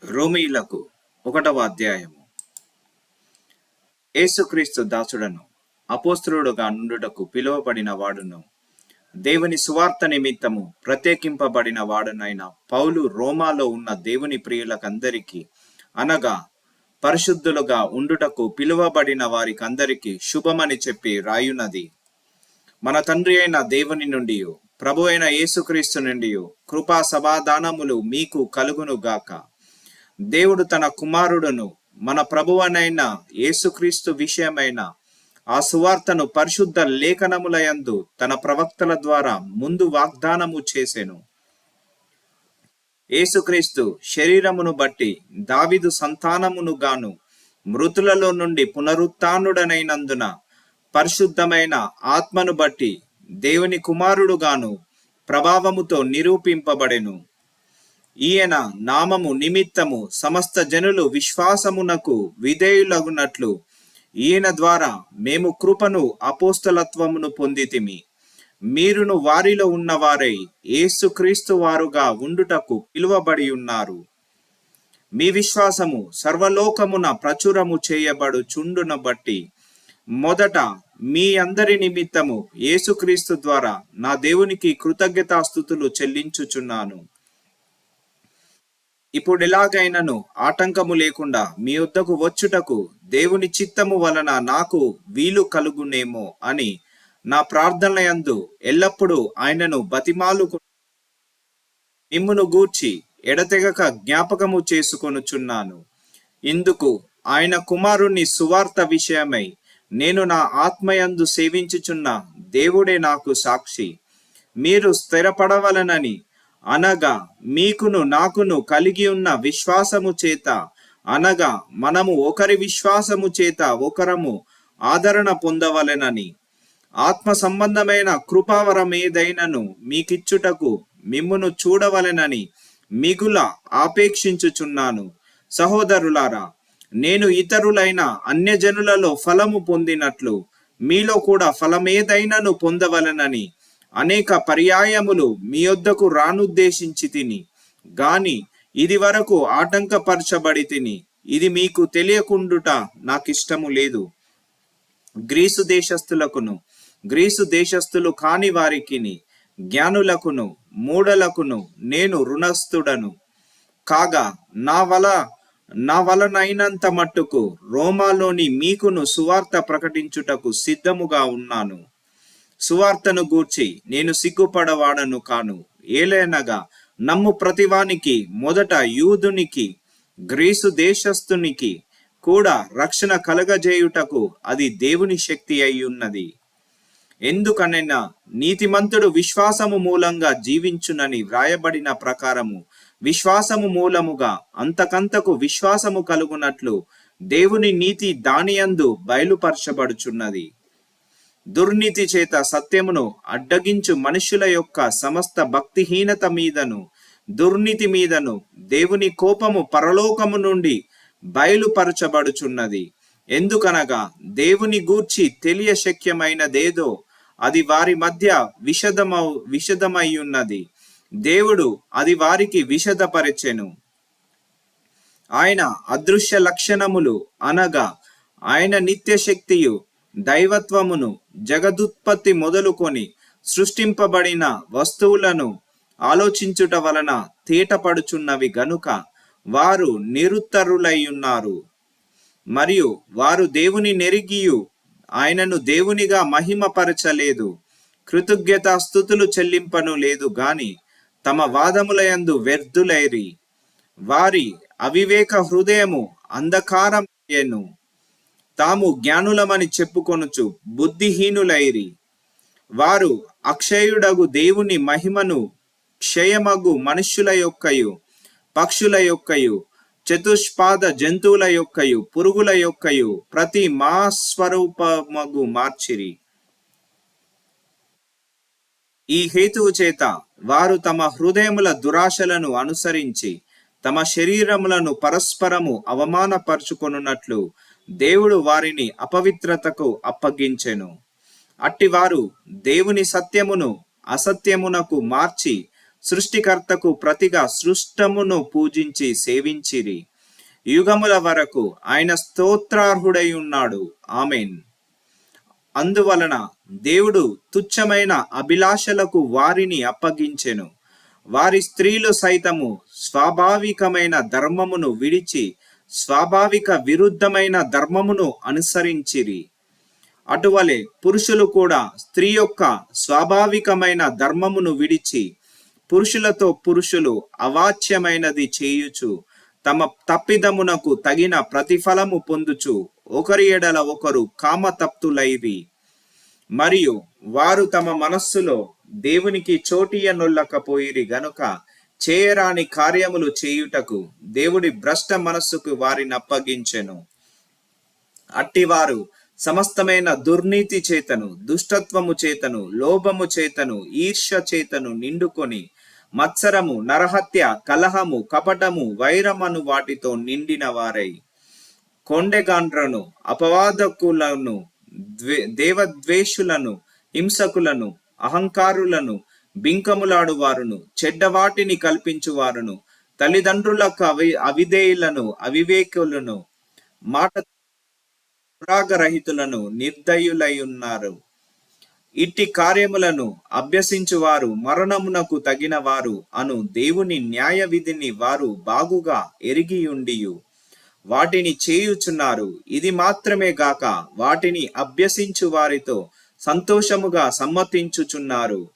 రోమీయులకు 1వ అధ్యాయము. యేసుక్రీస్తు దాసుడను అపోస్తలుడుగా నుండుటకు పిలువబడిన వాడును, దేవుని సువార్త నిమిత్తము ప్రత్యేకింపబడిన వాడునైన పౌలు రోమాలో ఉన్న దేవుని ప్రియులకందరికీ, అనగా పరిశుద్ధులుగా ఉండుటకు పిలువబడిన వారికందరికీ శుభమని చెప్పి రాయున్నది. మన తండ్రి అయిన దేవుని నుండి, ప్రభు అయిన యేసుక్రీస్తు నుండి కృపా సమాధానములు మీకు కలుగును గాక. దేవుడు తన కుమారుడును మన ప్రభువనైన యేసుక్రీస్తు విషయమైన ఆ సువార్తను పరిశుద్ధ లేఖనములయందు తన ప్రవక్తల ద్వారా ముందు వాగ్దానము చేసెను. యేసుక్రీస్తు శరీరమును బట్టి దావీదు సంతానమును గాను మృతులలో నుండి పునరుత్థానుడనైనందున పరిశుద్ధమైన ఆత్మను బట్టి దేవుని కుమారుడుగాను ప్రభావముతో నిరూపింపబడెను. ఈయన నామము నిమిత్తము సమస్త జనులు విశ్వాసమునకు విధేయులగునట్లు ఈయన ద్వారా మేము కృపను అపోస్తలత్వమును పొందితిమి. మీరును వారిలో ఉన్నవారై యేసుక్రీస్తు వారుగా ఉండుటకు పిలువబడి ఉన్నారు. మీ విశ్వాసము సర్వలోకమున ప్రచురము చేయబడుచుండును బట్టి మొదట మీ అందరి నిమిత్తము యేసుక్రీస్తు ద్వారా నా దేవునికి కృతజ్ఞతాస్తుతులు చెల్లించుచున్నాను. ఇప్పుడు ఎలాగైనను ఆటంకము లేకుండా మీ వద్దకు వచ్చుటకు దేవుని చిత్తము వలన నాకు వీలు కలుగునేమో అని నా ప్రార్థనయందు ఎల్లప్పుడూ ఆయనను బతిమాలుకు మిమ్మును గూర్చి ఎడతెగక జ్ఞాపకము చేసుకొనుచున్నాను. ఇందుకు ఆయన కుమారుని సువార్త విషయమై నేను నా ఆత్మయందు సేవించుచున్న దేవుడే నాకు సాక్షి. మీరు స్థిరపడవలనని, అనగా మీకును నాకును కలిగి ఉన్న విశ్వాసము చేత, అనగా మనము ఒకరి విశ్వాసము చేత ఒకరము ఆదరణ పొందవలెనని, ఆత్మ సంబంధమైన కృపావరమేదైనను మీకిచ్చుటకు మిమ్మును చూడవలెనని మిగుల ఆపేక్షించుచున్నాను. సహోదరులారా, నేను ఇతరులైన అన్యజనులలో ఫలము పొందినట్లు మీలో కూడా ఫలమేదైనను పొందవలెనని అనేక పర్యాయములు మీ యొద్దకు రానుద్దేశించి తిని, గాని ఇది వరకు ఆటంకపరచబడి తిని. ఇది మీకు తెలియకుండుట నాకిష్టము లేదు. గ్రీసు దేశస్థులకును గ్రీసు దేశస్థులు కాని వారికిని, జ్ఞానులకును మూఢలకును నేను రుణస్థుడను కాగా, నా వలనైనంత మట్టుకు రోమాలోని మీకును సువార్త ప్రకటించుటకు సిద్ధముగా ఉన్నాను. సువార్తను గూర్చి నేను సిగ్గుపడవాడను కాను. ఏలైనగా నమ్ము ప్రతివానికి, మొదట యూదునికి గ్రీసు దేశస్థునికి కూడా రక్షణ కలగజేయుటకు అది దేవుని శక్తి అయి ఉన్నది. ఎందుకనైనా నీతిమంతుడు విశ్వాసము మూలంగా జీవించునని వ్రాయబడిన ప్రకారము విశ్వాసము మూలముగా అంతకంతకు విశ్వాసము కలుగునట్లు దేవుని నీతి దానియందు బయలుపరచబడుచున్నది. దుర్నీతి చేత సత్యమును అడ్డగించు మనుషుల యొక్క సమస్త భక్తిహీనత మీదను దుర్నీతి మీదను దేవుని కోపము పరలోకము నుండి బయలుపరచబడుచున్నది. ఎందుకనగా దేవుని గూర్చి తెలియశక్యమైనదేదో అది వారి మధ్య విషదమయ్యున్నది. దేవుడు అది వారికి విషదపరచెను. ఆయన అదృశ్య లక్షణములు, అనగా ఆయన నిత్యశక్తియు దైవత్వమును జగదుత్పత్తి మొదలుకొని సృష్టింపబడిన వస్తువులను ఆలోచించుట వలన తేటపడుచున్నవి గనుక వారు నిరుత్తరులయ్యున్నారు. మరియు వారు దేవుని నెరిగియు ఆయనను దేవునిగా మహిమపరచలేదు, కృతజ్ఞతాస్తుతులు చెల్లింపను లేదు గాని తమ వాదములయందు వ్యర్థులైరి. వారి అవివేక హృదయము అంధకారమయ్యెను. తాము జ్ఞానులమని చెప్పుకొనుచు బుద్ధిహీనులైరి. వారు అక్షయుడగు దేవుని మహిమను క్షయమగు మనుష్యుల యొక్కయు, పక్షుల యొక్కయు, చతుష్పాద జంతువుల యొక్కయు, పురుగుల యొక్కయు ప్రతి మా స్వరూపమగు మార్చిరి. ఈ హేతువు చేత వారు తమ హృదయముల దురాశలను అనుసరించి తమ శరీరములను పరస్పరము అవమానపరుచుకొనున్నట్లు దేవుడు వారిని అపవిత్రతకు అప్పగించెను. అట్టివారు దేవుని సత్యమును అసత్యమునకు మార్చి సృష్టికర్తకు ప్రతిగా సృష్టమును పూజించి సేవించిరి. యుగముల వరకు ఆయన స్తోత్రార్హుడై ఉన్నాడు. ఆమెన్. అందువలన దేవుడు తుచ్చమైన అభిలాషలకు వారిని అప్పగించెను. వారి స్త్రీలు సైతము స్వాభావికమైన ధర్మమును విడిచి స్వాభావిక విరుద్ధమైన ధర్మమును అనుసరించిరి. అటువలే పురుషులు కూడా స్త్రీ యొక్క స్వాభావికమైన ధర్మమును విడిచి పురుషులతో పురుషులు అవాచ్యమైనది చేయుచు తమ తప్పిదమునకు తగిన ప్రతిఫలము పొందుచు ఒకరి ఎడల ఒకరు కామతప్తులైరి. మరియు వారు తమ మనస్సులో దేవునికి చోటియనొల్లకపోయిరి గనుక చేయరాని కార్యములు చేయుటకు దేవుడి భ్రష్ట మనస్సుకు వారిని అప్పగించెను. అట్టివారు సమస్తమైన దుర్నీతి చేతను, దుష్టత్వము చేతను, లోభము చేతను, ఈర్ష్య చేతను నిండుకొని మత్సరము, నరహత్య, కలహము, కపటము, వైరమను వాటితో నిండిన వారై కొండెగాండ్రను, అపవాదకులను, దేవద్వేషులను, హింసకులను, అహంకారులను, బింకములాడువారును, చెడ్డవాటిని కల్పించువారును, తల్లిదండ్రులకు అవిధేయులను, అవివేకులను, మాట రాగరహితులను, నిర్దయులై ఉన్నారు. ఇట్టి కార్యములను అభ్యసించువారు మరణమునకు తగిన వారు అను దేవుని న్యాయ విధిని వారు బాగుగా ఎరిగియుండియు వాటిని చేయుచున్నారు. ఇది మాత్రమే గాక వాటిని అభ్యసించు వారితో సంతోషముగా సమ్మతించుచున్నారు.